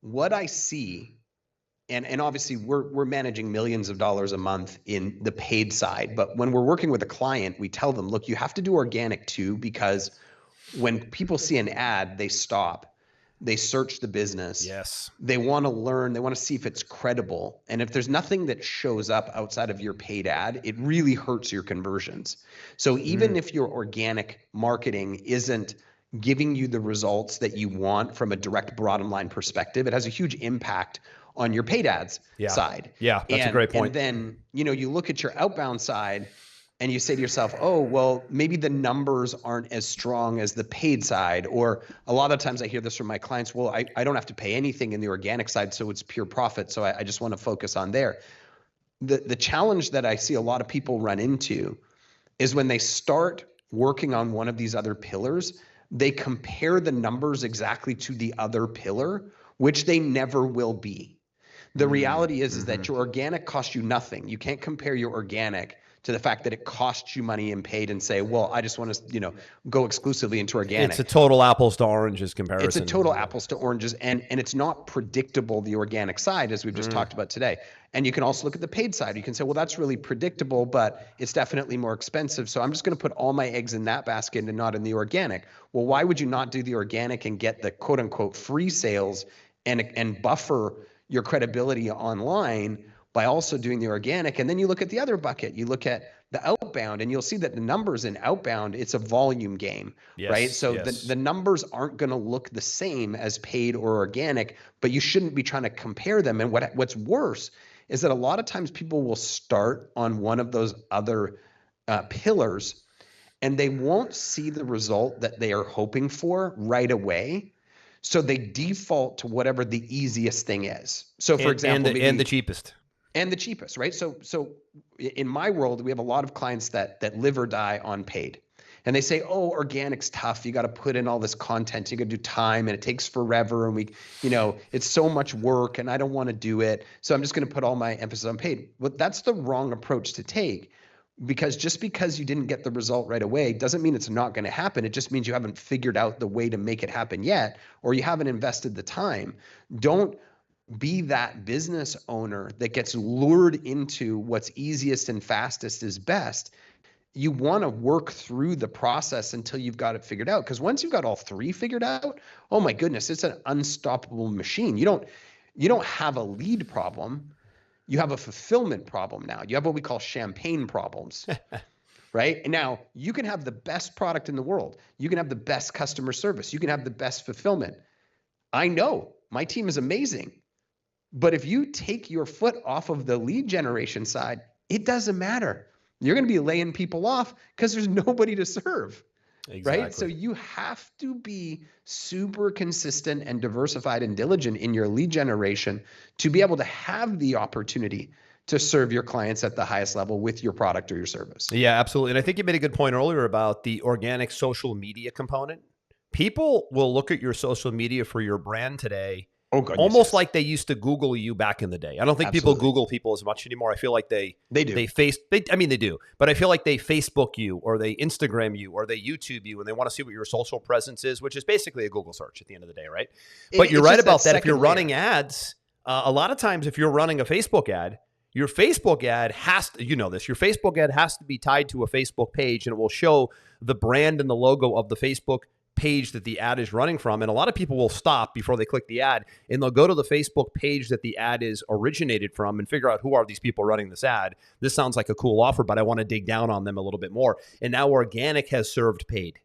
what I see, and obviously we're managing millions of dollars a month in the paid side, but when we're working with a client, we tell them, look, you have to do organic too, because when people see an ad, they stop, they search the business. Yes. They want to learn, they want to see if it's credible. And if there's nothing that shows up outside of your paid ad, it really hurts your conversions. So even if your organic marketing isn't giving you the results that you want from a direct bottom line perspective, it has a huge impact on your paid ads side. Yeah, that's a great point. And then, you look at your outbound side and you say to yourself, oh, well, maybe the numbers aren't as strong as the paid side. Or a lot of times I hear this from my clients, well, I don't have to pay anything in the organic side, so it's pure profit. So I just want to focus on there. The challenge that I see a lot of people run into is when they start working on one of these other pillars, they compare the numbers exactly to the other pillar, which they never will be. The reality is that your organic costs you nothing. You can't compare your organic to the fact that it costs you money and paid and say, well, I just want to, go exclusively into organic. It's a total apples to oranges comparison. It's a total apples to oranges, and it's not predictable, the organic side, as we've just talked about today. And you can also look at the paid side. You can say, well, that's really predictable, but it's definitely more expensive. So I'm just going to put all my eggs in that basket and not in the organic. Well, why would you not do the organic and get the quote unquote free sales and buffer your credibility online by also doing the organic? And then you look at the other bucket, you look at the outbound, and you'll see that the numbers in outbound, it's a volume game, right? So the numbers aren't going to look the same as paid or organic, but you shouldn't be trying to compare them. And what's worse is that a lot of times people will start on one of those other pillars, and they won't see the result that they are hoping for right away. So they default to whatever the easiest thing is. So for example, and the cheapest. And the cheapest, right? So in my world, we have a lot of clients that live or die on paid. And they say, oh, organic's tough. You got to put in all this content. You got to do time, and it takes forever. And it's so much work, and I don't want to do it. So I'm just going to put all my emphasis on paid. But that's the wrong approach to take, because just because you didn't get the result right away doesn't mean it's not going to happen. It just means you haven't figured out the way to make it happen yet, or you haven't invested the time. Don't be that business owner that gets lured into what's easiest and fastest is best. You want to work through the process until you've got it figured out. Because once you've got all three figured out, oh my goodness, it's an unstoppable machine. You don't have a lead problem. You have a fulfillment problem now. You have what we call champagne problems, right? And now you can have the best product in the world. You can have the best customer service. You can have the best fulfillment. I know my team is amazing. But if you take your foot off of the lead generation side, it doesn't matter. You're going to be laying people off because there's nobody to serve. Exactly. Right? So you have to be super consistent and diversified and diligent in your lead generation to be able to have the opportunity to serve your clients at the highest level with your product or your service. Yeah, absolutely. And I think you made a good point earlier about the organic social media component. People will look at your social media for your brand today almost like they used to Google you back in the day. I don't think people Google people as much anymore. I feel like they do. They do, but I feel like they Facebook you, or they Instagram you, or they YouTube you, and they want to see what your social presence is, which is basically a Google search at the end of the day, right? But you're right about that. If you're running ads, a lot of times if you're running a Facebook ad, your Facebook ad has to, your Facebook ad has to be tied to a Facebook page, and it will show the brand and the logo of the Facebook page that the ad is running from. And a lot of people will stop before they click the ad, and they'll go to the Facebook page that the ad is originated from and figure out, who are these people running this ad? This sounds like a cool offer, but I want to dig down on them a little bit more. And now organic has served paid.